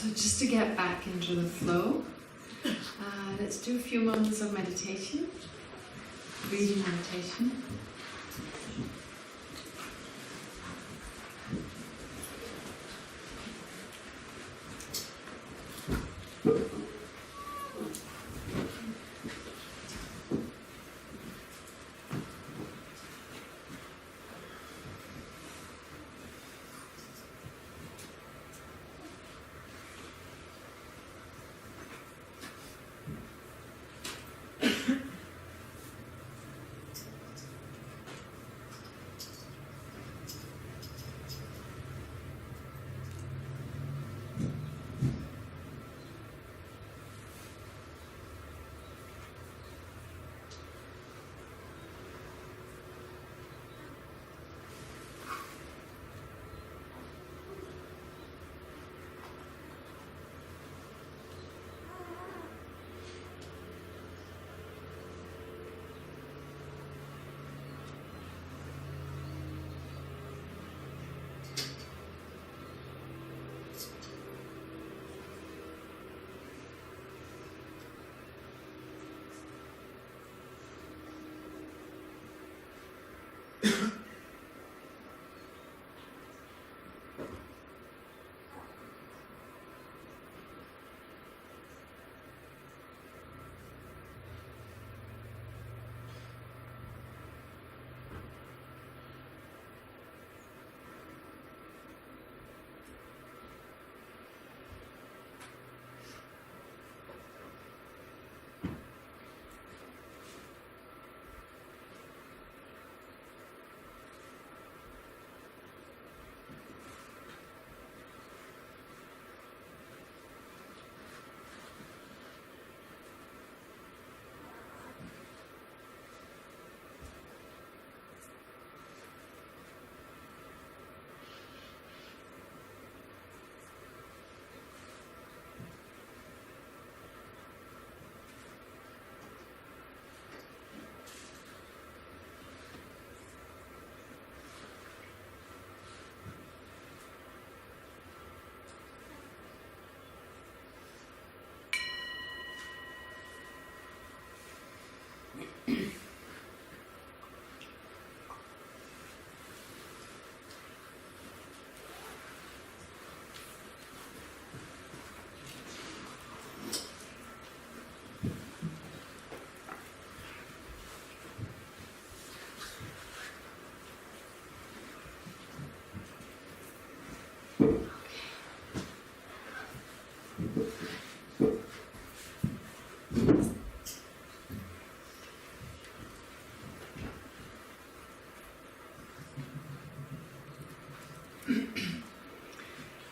So just to get back into the flow, let's do a few moments of meditation, breathing meditation.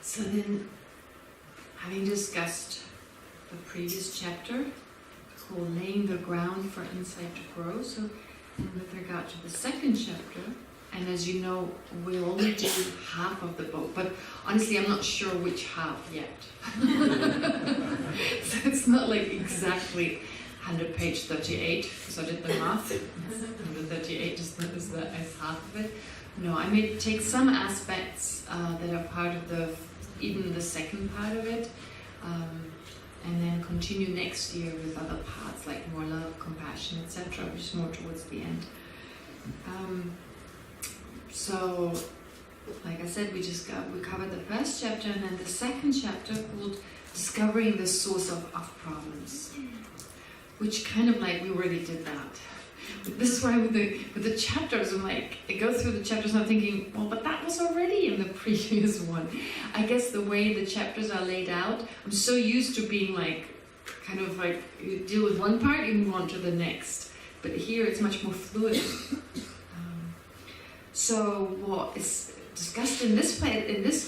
So then, having discussed the previous chapter, called Laying the Ground for Insight to Grow, so with regard to the second chapter, and as you know, we only do half of the book, but honestly I'm not sure which half yet. So it's not like exactly 100 page 38, because I did the math. 138 is half of it. No, I may take some aspects that are part of even the second part of it, and then continue next year with other parts like more love, compassion, etc., which is more towards the end. So, like I said, we covered the first chapter, and then the second chapter called Discovering the Source of Problems, which kind of like we already did that. This is why with the chapters, I'm like, I go through the chapters and I'm thinking, well, but that was already in the previous one. I guess the way the chapters are laid out, I'm so used to being like, kind of like, you deal with one part, you move on to the next. But here it's much more fluid. So what is discussed in this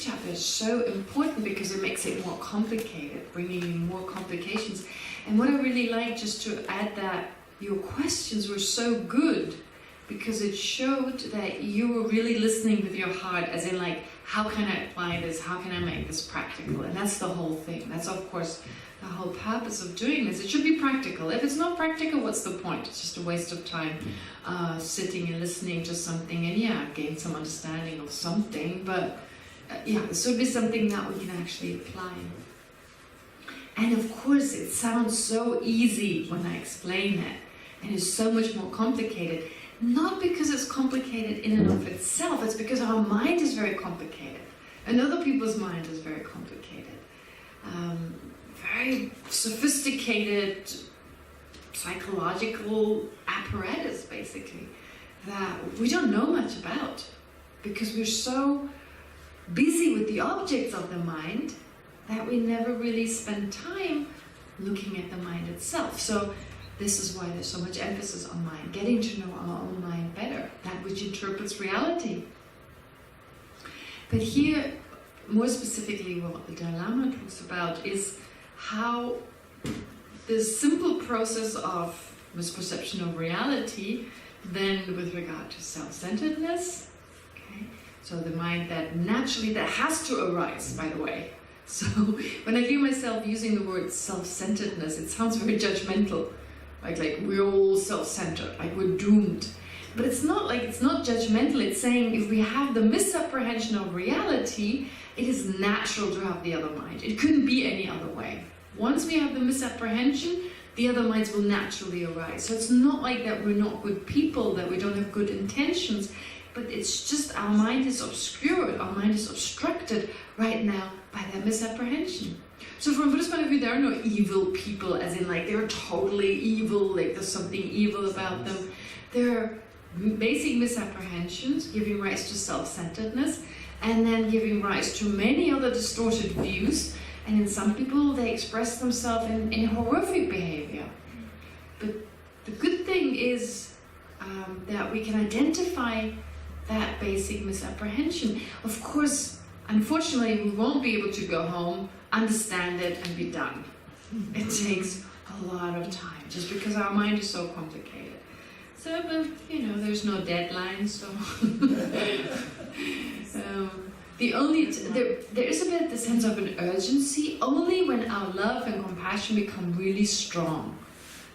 chapter is so important because it makes it more complicated, bringing in more complications. And what I really like, just to add that, your questions were so good because it showed that you were really listening with your heart, as in like, how can I apply this? How can I make this practical? And that's the whole thing. That's of course the whole purpose of doing this. It should be practical. If it's not practical, what's the point? It's just a waste of time sitting and listening to something and gain some understanding of something. But yeah, this should be something that we can actually apply. And of course, it sounds so easy when I explain it, and it's so much more complicated. Not because it's complicated in and of itself, it's because our mind is very complicated, and other people's mind is very complicated. Very sophisticated psychological apparatus, basically, that we don't know much about, because we're so busy with the objects of the mind that we never really spend time looking at the mind itself. So this is why there's so much emphasis on mind, getting to know our own mind better, that which interprets reality. But here, more specifically, what the Dalai Lama talks about is how the simple process of misperception of reality, then with regard to self-centeredness, okay? So the mind that naturally, that has to arise, by the way. So when I hear myself using the word self-centeredness, it sounds very judgmental. Like we're all self-centered, like we're doomed. But it's not judgmental, it's saying if we have the misapprehension of reality, it is natural to have the other mind. It couldn't be any other way. Once we have the misapprehension, the other minds will naturally arise. So it's not like that we're not good people, that we don't have good intentions, but it's just our mind is obscured, our mind is obstructed right now by that misapprehension. So from a Buddhist point of view, there are no evil people, as in like they're totally evil, like there's something evil about them. There are basic misapprehensions giving rise to self-centeredness, and then giving rise to many other distorted views. And in some people, they express themselves in horrific behavior. But the good thing is that we can identify that basic misapprehension. Of course, unfortunately, we won't be able to go home, understand it, and be done. It takes a lot of time, just because our mind is so complicated. So, but, you know, there's no deadline, so... there is a bit the sense of an urgency only when our love and compassion become really strong.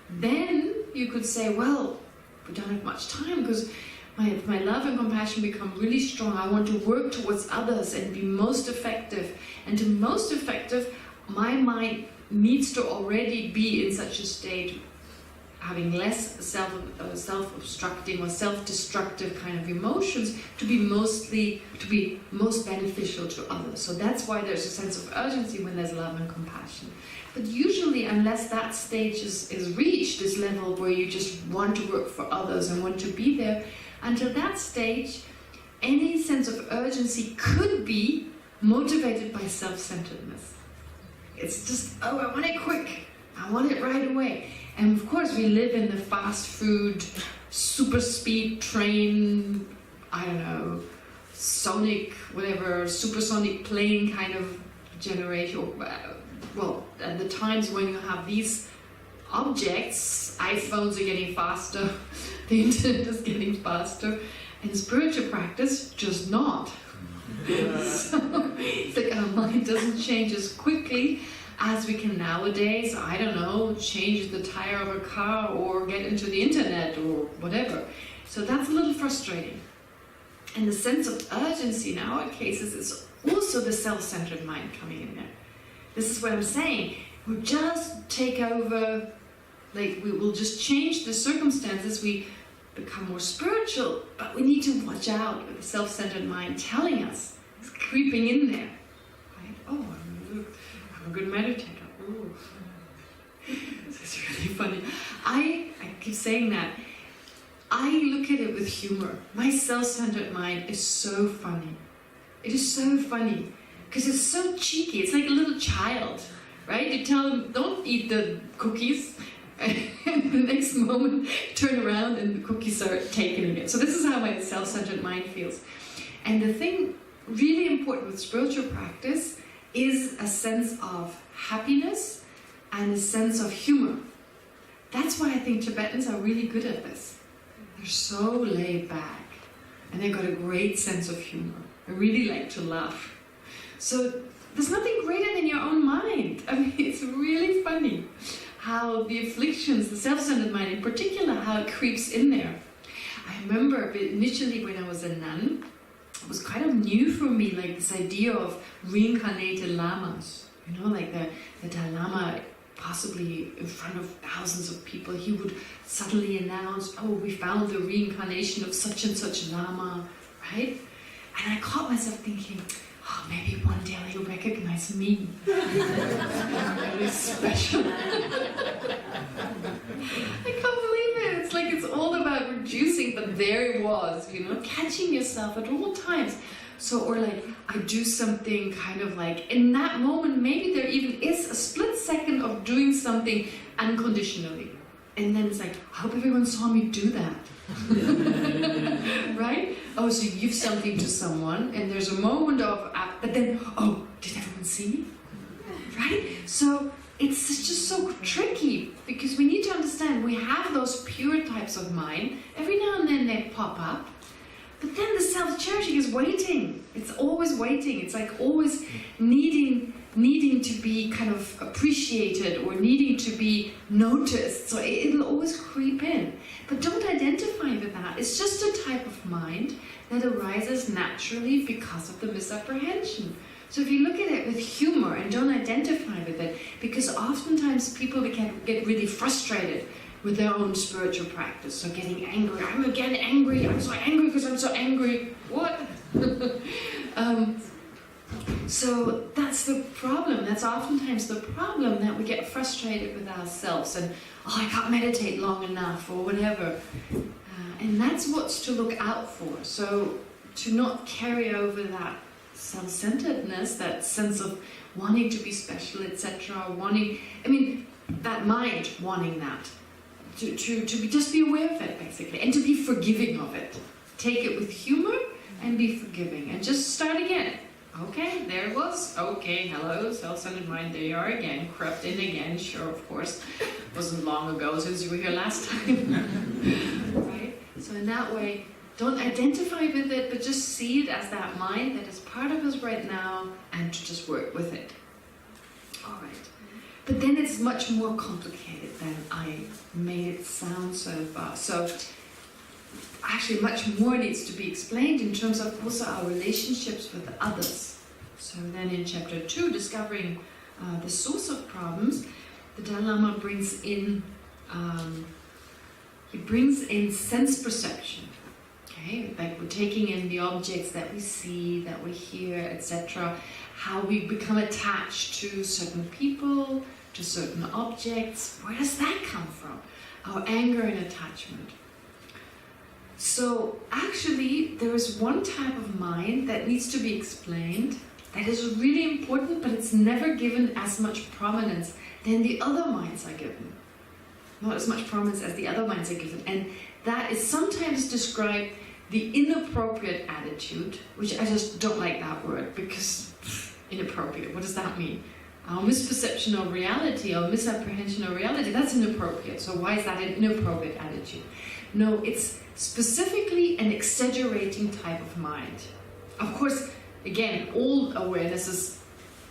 Then you could say, well, we don't have much time because my love and compassion become really strong. I want to work towards others and be most effective. And to be most effective, my mind needs to already be in such a state, having less self-obstructing or self-destructive kind of emotions, to be most beneficial to others. So that's why there's a sense of urgency when there's love and compassion. But usually, unless that stage is reached, this level where you just want to work for others and want to be there, until that stage, any sense of urgency could be motivated by self-centeredness. It's just, oh, I want it quick, I want it right away. And of course, we live in the fast food, super speed train, I don't know, sonic, whatever, supersonic plane kind of generation. Well, at the times when you have these objects, iPhones are getting faster, the internet is getting faster, and spiritual practice, just not. So it's like our mind doesn't change as quickly as we can nowadays, I don't know, change the tire of a car or get into the internet or whatever. So that's a little frustrating. And the sense of urgency in our cases is also the self-centered mind coming in there. This is what I'm saying. We'll just take over, like we will just change the circumstances, we become more spiritual, but we need to watch out with the self-centered mind telling us, it's creeping in there. Right? Oh, I'm a good meditator. Ooh. This is really funny. I keep saying that. I look at it with humor. My self-centered mind is so funny. It is so funny because it's so cheeky. It's like a little child, right? You tell them, don't eat the cookies, and the next moment turn around and the cookies are taking it. So this is how my self-centered mind feels. And the thing really important with spiritual practice is a sense of happiness and a sense of humor. That's why I think Tibetans are really good at this. They're so laid back and they've got a great sense of humor. They really like to laugh. So there's nothing greater than your own mind. I mean, it's really funny how the afflictions, the self-centered mind in particular, how it creeps in there. I remember initially when I was a nun, it was kind of new for me, like this idea of reincarnated lamas. You know, like the Dalai Lama, possibly in front of thousands of people, he would suddenly announce, oh, we found the reincarnation of such and such Lama, right? And I caught myself thinking, oh, maybe one day he'll recognize me. I'm really special. I can't believe it. It's like it's all about reducing, but there it was, you know, catching yourself at all times. So, or like, I do something kind of like, in that moment, maybe there even is a split second of doing something unconditionally. And then it's like, I hope everyone saw me do that. Right? Oh, so you give something to someone, and there's a moment of, but then, oh, did everyone see me? Right? So, it's just so tricky, because we need to understand we have those pure types of mind. Every now and then they pop up. But then the self-cherishing is waiting. It's always waiting. It's like always needing to be kind of appreciated or needing to be noticed. So it'll always creep in. But don't identify with that. It's just a type of mind that arises naturally because of the misapprehension. So if you look at it with humor and don't identify with it, because oftentimes people get really frustrated with their own spiritual practice. So getting angry, I'm again angry, I'm so angry because I'm so angry. What? So that's the problem. That's oftentimes the problem, that we get frustrated with ourselves and, oh, I can't meditate long enough or whatever. And that's what's to look out for. So to not carry over that self-centeredness, that sense of wanting to be special, etc., that mind wanting that. Just be aware of it, basically, and to be forgiving of it. Take it with humor and be forgiving, and just start again. Okay, there it was. Okay, hello, self-centered mind, there you are again, crept in again. Sure, of course, wasn't long ago since you were here last time. Right? So in that way, don't identify with it, but just see it as that mind that is part of us right now, and to just work with it. All right. But then it's much more complicated than I made it sound so far. So actually much more needs to be explained in terms of also our relationships with others. So then in chapter 2, discovering the source of problems, the Dalai Lama brings in sense perception. Okay, like we're taking in the objects that we see, that we hear, etc. How we become attached to certain people, to certain objects. Where does that come from? Our anger and attachment. So actually, there is one type of mind that needs to be explained that is really important, but it's never given as much prominence than the other minds are given. Not as much prominence as the other minds are given. And that is sometimes described the inappropriate attitude, which I just don't like that word, because inappropriate, what does that mean? Our misperception of reality, our misapprehension of reality, that's inappropriate. So why is that an inappropriate attitude? No, it's specifically an exaggerating type of mind. Of course, again, all awarenesses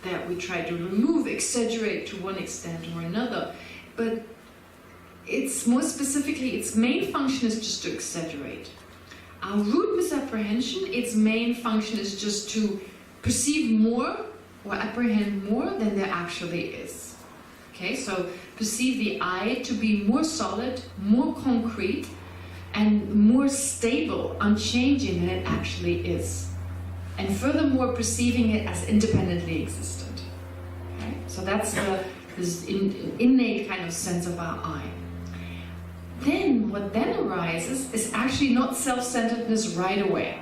that we try to remove exaggerate to one extent or another, but it's more specifically, its main function is just to exaggerate. Our root misapprehension, its main function is just to perceive more or apprehend more than there actually is. Okay, so perceive the I to be more solid, more concrete, and more stable, unchanging than it actually is. And furthermore, perceiving it as independently existent. Okay, so that's this innate kind of sense of our I. Then, what then arises is actually not self-centeredness right away.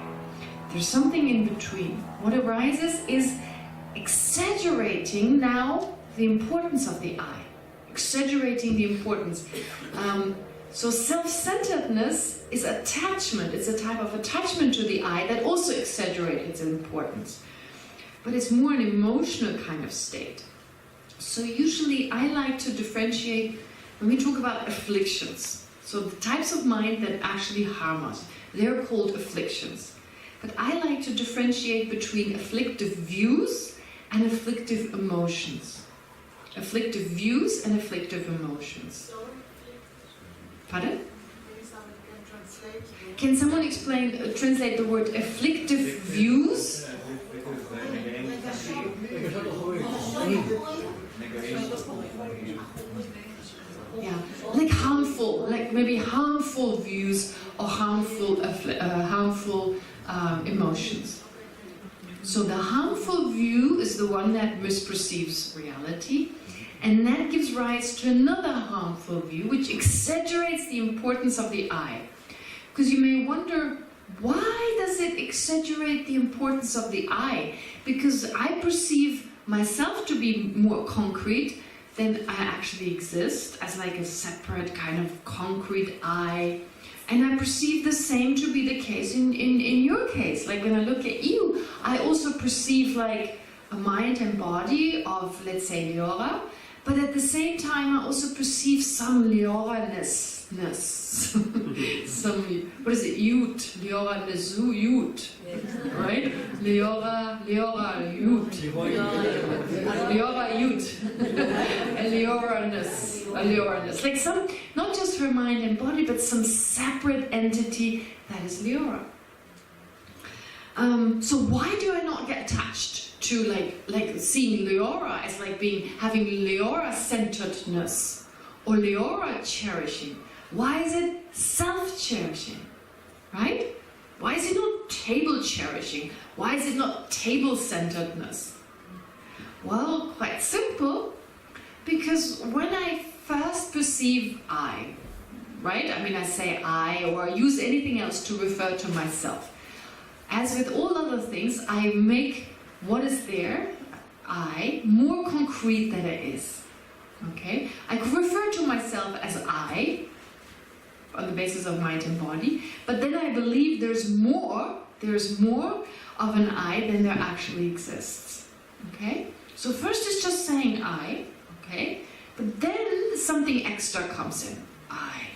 There's something in between. What arises is exaggerating now the importance of the I. Exaggerating the importance. So self-centeredness is attachment. It's a type of attachment to the I that also exaggerates its importance. But it's more an emotional kind of state. So usually I like to differentiate when we talk about afflictions. So the types of mind that actually harm us, they're called afflictions. But I like to differentiate between afflictive views and afflictive emotions. Afflictive views and afflictive emotions. Pardon? Can someone translate the word afflictive views? emotions. So the harmful view is the one that misperceives reality, and that gives rise to another harmful view which exaggerates the importance of the I. Because you may wonder, why does it exaggerate the importance of the I? Because I perceive myself to be more concrete than I actually exist, as like a separate kind of concrete I. And I perceive the same to be the case in your case. Like when I look at you, I also perceive like a mind and body of, let's say, Leora, but at the same time I also perceive some Leora-ness. Some, what is it, Yut, Leora-nessu, Yut, right? Leora, Yut. Leora, Yut. And Leora-ness. Like some, not just her mind and body, but some separate entity that is Leora. So why do I not get attached to like seeing Leora as like having Leora-centeredness or Leora-cherishing? Why is it self-cherishing, right? Why is it not table-cherishing? Why is it not table-centeredness? Well, quite simple, because when I first perceive I, right? I mean, I say I, or I use anything else to refer to myself. As with all other things, I make what is there, I, more concrete than it is. Okay? I could refer to myself as I, on the basis of mind and body, but then I believe there's more of an I than there actually exists. Okay? So first it's just saying I, okay? But then something extra comes in, I.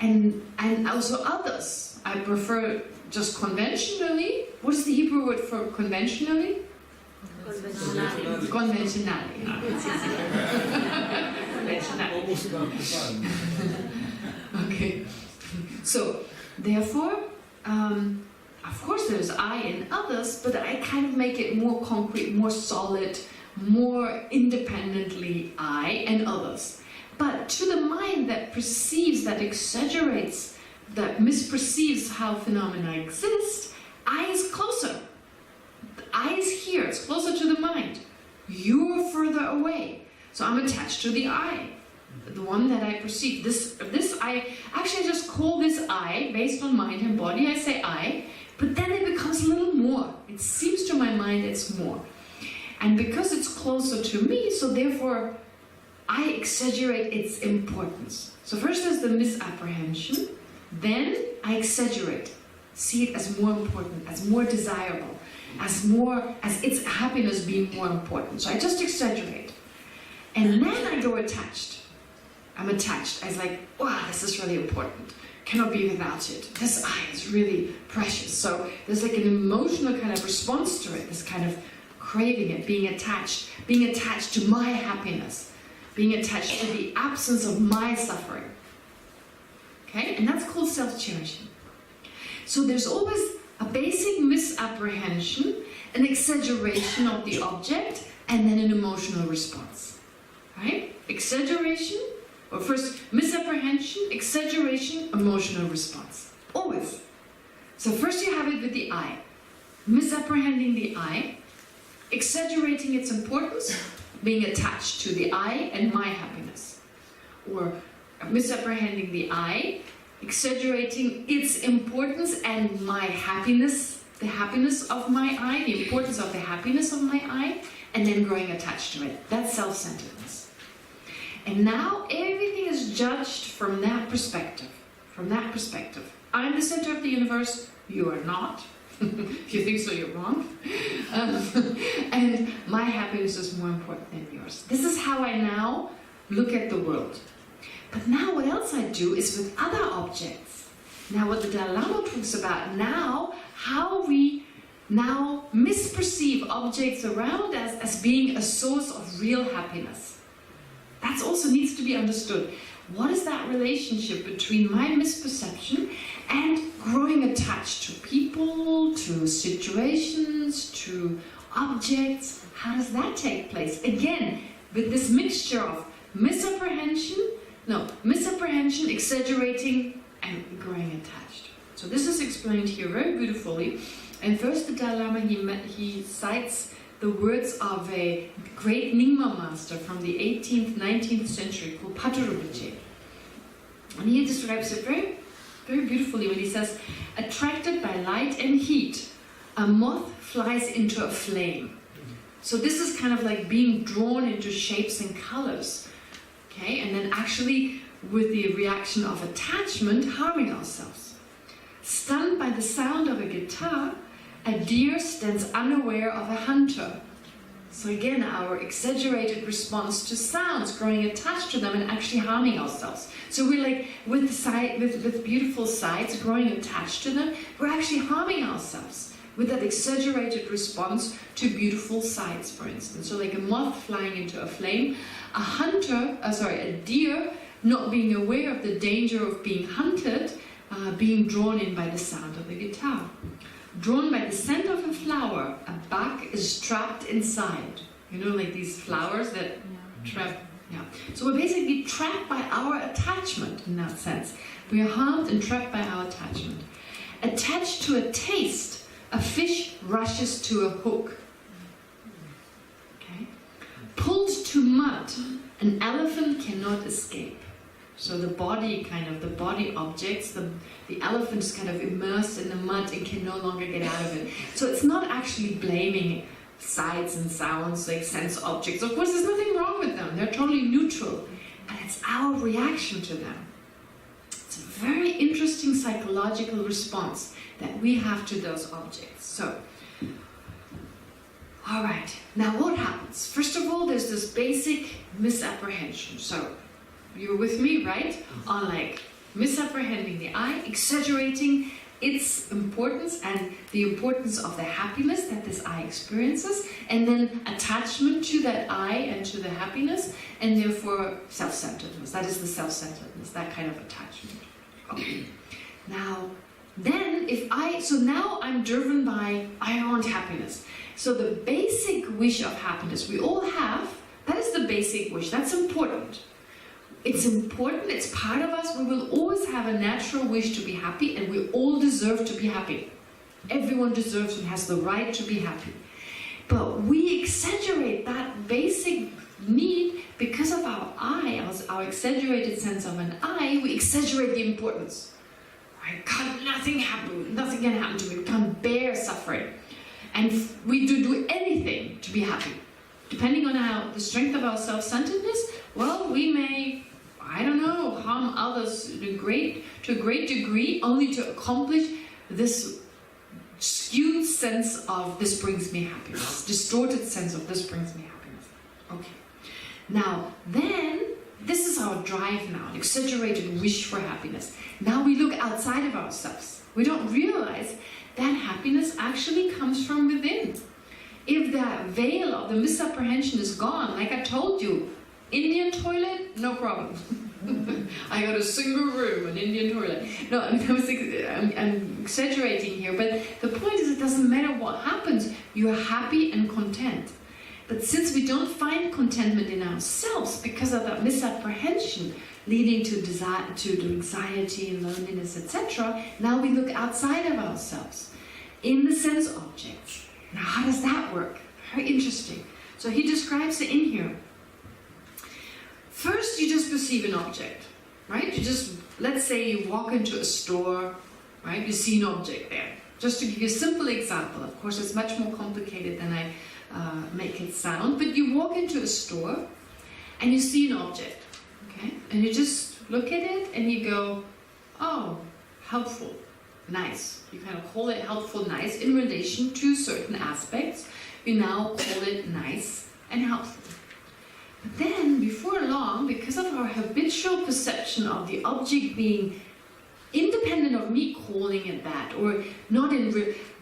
And also others. I prefer just conventionally. What is the Hebrew word for conventionally? Conventionally. Okay. So, therefore, of course there's I in others, but I kind of make it more concrete, more solid, more independently I and others. But to the mind that perceives, that exaggerates, that misperceives how phenomena exist, I is closer. The I is here, it's closer to the mind. You're further away. So I'm attached to the I, the one that I perceive. This I, actually I just call this I, based on mind and body, I say I, but then it becomes a little more. It seems to my mind it's more. And because it's closer to me, so therefore I exaggerate its importance. So first there's the misapprehension, then I exaggerate, see it as more important, as more desirable, as its happiness being more important. So I just exaggerate. And then I go attached. I'm attached as like, wow, this is really important. Cannot be without it. This I is really precious. So there's like an emotional kind of response to it, this kind of craving it, being attached to my happiness, being attached to the absence of my suffering. Okay? And that's called self-cherishing. So there's always a basic misapprehension, an exaggeration of the object, and then an emotional response. Right? Exaggeration, or first misapprehension, exaggeration, emotional response. Always. So first you have it with the I. Misapprehending the I, exaggerating its importance, being attached to the I and my happiness. Or misapprehending the I, exaggerating its importance and my happiness, the happiness of my I, the importance of the happiness of my I, and then growing attached to it. That's self-centeredness. And now everything is judged from that perspective. From that perspective. I'm the center of the universe, you are not. If you think so, you're wrong. And my happiness is more important than yours. This is how I now look at the world. But now what else I do is with other objects. Now what the Dalai Lama talks about now, how we now misperceive objects around us as being a source of real happiness. That also needs to be understood. What is that relationship between my misperception and growing attached to people, to situations, to objects? How does that take place? Again, with this mixture of misapprehension, exaggerating, and growing attached. So this is explained here very beautifully And first the Dalai Lama, he cites the words of a great Nyingma master from the 18th, 19th century called Patarubhaje. And he describes it very, very beautifully when he says, attracted by light and heat, a moth flies into a flame. So this is kind of like being drawn into shapes and colors. Okay, and then actually with the reaction of attachment, harming ourselves. Stunned by the sound of a guitar, a deer stands unaware of a hunter. So again, our exaggerated response to sounds, growing attached to them and actually harming ourselves. So we're like, with beautiful sights, growing attached to them, we're actually harming ourselves with that exaggerated response to beautiful sights, for instance. So like a moth flying into a flame, a deer not being aware of the danger of being hunted, being drawn in by the sound of the guitar. Drawn by the scent of a flower, a bug is trapped inside. You know, like these flowers that trap. Yeah. So we're basically trapped by our attachment in that sense. We are harmed and trapped by our attachment. Attached to a taste, a fish rushes to a hook. Okay. Pulled to mud, an elephant cannot escape. So the body objects, the elephant is kind of immersed in the mud and can no longer get out of it. So it's not actually blaming sights and sounds, like sense objects. Of course, there's nothing wrong with them. They're totally neutral. But it's our reaction to them. It's a very interesting psychological response that we have to those objects. So, all right. Now what happens? First of all, there's this basic misapprehension. So, you're with me, right? On like misapprehending the I, exaggerating its importance and the importance of the happiness that this I experiences, and then attachment to that I and to the happiness, and therefore self-centeredness. That is the self-centeredness, that kind of attachment. Okay. Now, then so now I'm driven by, I want happiness. So the basic wish of happiness we all have, that is the basic wish, that's important. It's important, it's part of us. We will always have a natural wish to be happy, and we all deserve to be happy. Everyone deserves and has the right to be happy. But we exaggerate that basic need because of our I, our exaggerated sense of an I. We exaggerate the importance. Nothing can happen to me. We can't bear suffering. And we do anything to be happy. Depending on how the strength of our self-centeredness, well, we may, I don't know, harm others to a great degree, only to accomplish this skewed sense of this brings me happiness, distorted sense of this brings me happiness. Okay. Now, then, this is our drive now, an exaggerated wish for happiness. Now we look outside of ourselves. We don't realize that happiness actually comes from within. If that veil of the misapprehension is gone, like I told you, Indian toilet, no problem. I got a single room, an Indian toilet. No, I mean, I'm exaggerating here, but the point is it doesn't matter what happens, you're happy and content. But since we don't find contentment in ourselves because of that misapprehension leading to desire, to anxiety and loneliness, etc., now we look outside of ourselves in the sense objects. Now, how does that work? Very interesting. So he describes it in here. First, you just perceive an object, right? You just, let's say you walk into a store, right? You see an object there. Just to give you a simple example, of course, it's much more complicated than I make it sound, but you walk into a store and you see an object, okay? And you just look at it and you go, oh, helpful. Nice. You kind of call it helpful, nice in relation to certain aspects. You now call it nice and helpful. But then, before long, because of our habitual perception of the object being independent of me calling it that, or not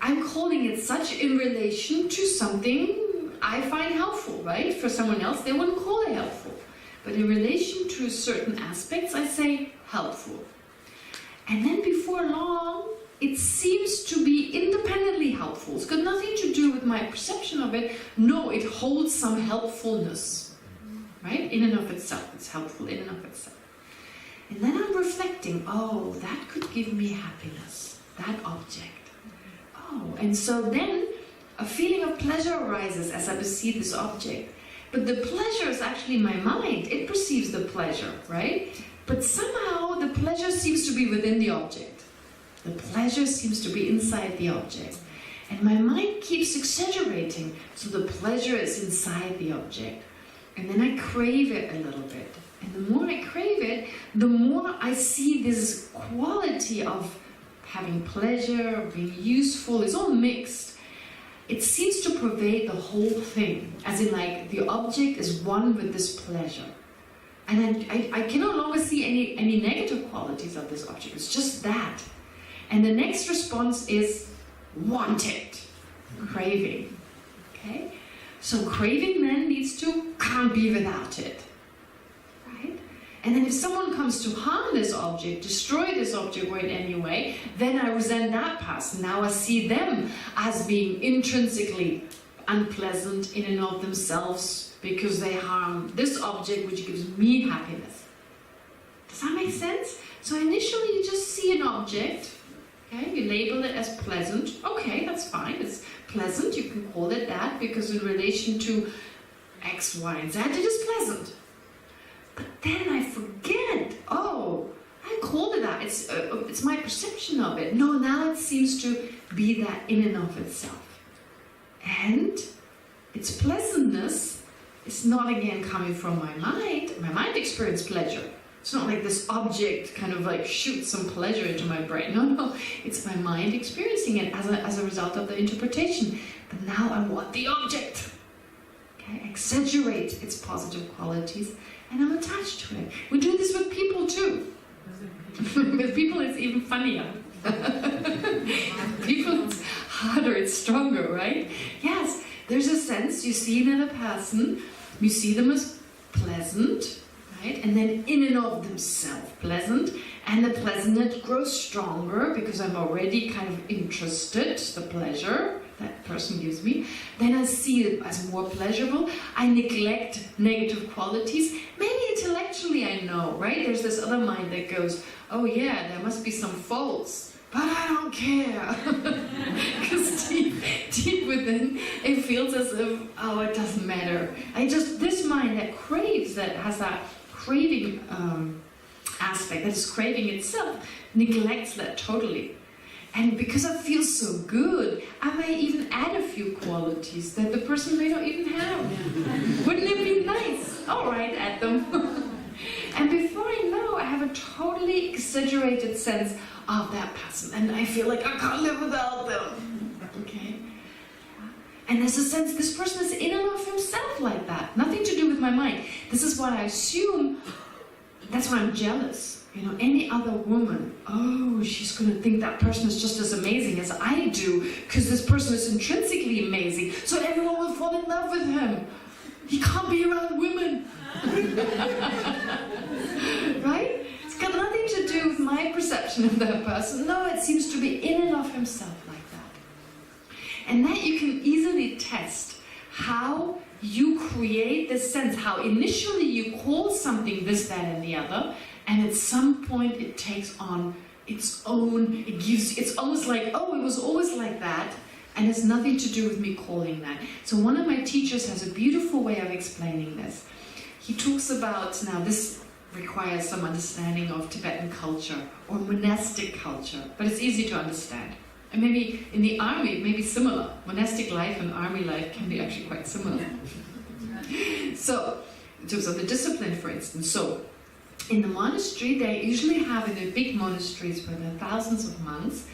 I'm calling it such in relation to something I find helpful, right? For someone else, they wouldn't call it helpful. But in relation to certain aspects, I say helpful. And then before long, it seems to be independently helpful. It's got nothing to do with my perception of it. No, it holds some helpfulness, right? In and of itself, it's helpful in and of itself. And then I'm reflecting, oh, that could give me happiness, that object. oh, and so then a feeling of pleasure arises as I perceive this object. But the pleasure is actually my mind. It perceives the pleasure, right? But somehow the pleasure seems to be within the object. The pleasure seems to be inside the object. And my mind keeps exaggerating, so the pleasure is inside the object. And then I crave it a little bit. And the more I crave it, the more I see this quality of having pleasure, of being useful. It's all mixed. It seems to pervade the whole thing, as in like the object is one with this pleasure. And I can no longer see any negative qualities of this object. It's just that. And the next response is want it, craving. Okay? So craving then leads to can't be without it. Right? And then if someone comes to harm this object, destroy this object in any way, then I resent that person. Now I see them as being intrinsically unpleasant in and of themselves because they harm this object which gives me happiness. Does that make sense? So initially you just see an object, okay, you label it as pleasant. Okay, that's fine, it's pleasant, you can call it that because in relation to X, Y, and Z it is pleasant. But then I forget, oh, I called it that, it's my perception of it. No, now it seems to be that in and of itself. And its pleasantness is not again coming from my mind. My mind experienced pleasure. It's not like this object kind of like shoots some pleasure into my brain. No, it's my mind experiencing it as a result of the interpretation. But now I want the object. Okay, exaggerate its positive qualities, and I'm attached to it. We do this with people too. With people it's even funnier. People it's harder, it's stronger, right? Yes, there's a sense, you see another person, you see them as pleasant, right? And then in and of themselves pleasant, and the pleasantness grows stronger because I'm already kind of interested, the pleasure that person gives me. Then I see it as more pleasurable. I neglect negative qualities. Maybe intellectually I know, right? There's this other mind that goes, oh yeah, there must be some faults, but I don't care. Because deep within, it feels as if, oh, it doesn't matter. This mind that craves, that has that craving aspect, that is craving itself, neglects that totally. And because I feel so good, I may even add a few qualities that the person may not even have. Wouldn't it be nice? All right, add them. And before I know, I have a totally exaggerated sense of that person. And I feel like I can't live without them. Okay? And there's a sense this person is in and of himself like that. Nothing to do with my mind. This is what I assume. That's why I'm jealous. You know, any other woman, oh, she's going to think that person is just as amazing as I do, because this person is intrinsically amazing, so everyone will fall in love with him. He can't be around women. Right? It's got nothing to do with my perception of that person. No, it seems to be in and of himself like that. And that you can easily test how you create this sense, how initially you call something this, that, and the other, and at some point it takes on its own, it's almost like, oh, it was always like that, and it's nothing to do with me calling that. So one of my teachers has a beautiful way of explaining this. He talks about, now this requires some understanding of Tibetan culture or monastic culture, but it's easy to understand. And maybe in the army, maybe similar. Monastic life and army life can be actually quite similar. So, in terms of the discipline, for instance, so in the monastery, they usually have, in the big monasteries where there are thousands of monks,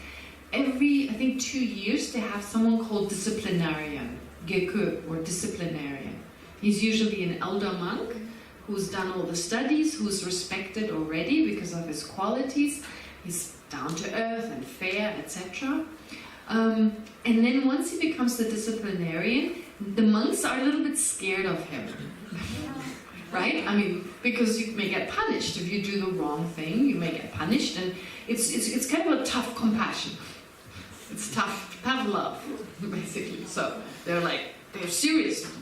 every, I think, 2 years, they have someone called disciplinarian, Geshe, or disciplinarian. He's usually an elder monk who's done all the studies, who's respected already because of his qualities. He's down to earth and fair, etc. And then once he becomes the disciplinarian, the monks are a little bit scared of him. Right? I mean, because you may get punished if you do the wrong thing, you may get punished, and it's kind of a tough compassion. It's tough love, basically. So they're serious